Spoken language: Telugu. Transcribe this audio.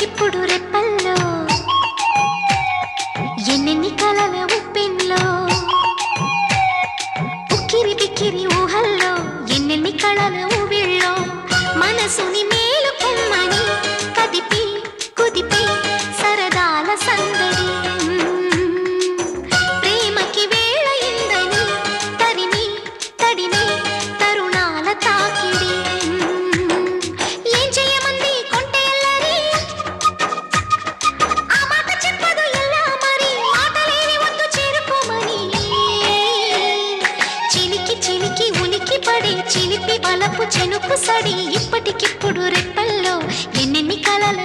ఇప్పటికిప్పుడు రెప్పల్లో ఎన్నెన్ని కలల ఉప్పెన్లో ఉక్కిరి బిక్కిరి ఊహల్లో ఎన్నెన్ని కళల ఊవిళ్ళో మనసుని మేలుకొమ్మని కదిపి కుదిపి సరదాల సందడి ప్రేమకి వేళయిందని తరిమి తడిమి తరుణాల తాకిడి ఏం చేయమంది కొంటెల్లరి ఆ మాట చెప్పదు ఎలా మరి మాటలేని వద్దు చేరుకోమని చిలికి చిలికి ఉలికి పడి చిలిపి బలపు చెనుకు సడి ఇప్పటికిప్పుడు రెప్పల్లో ఎన్నెన్ని కలల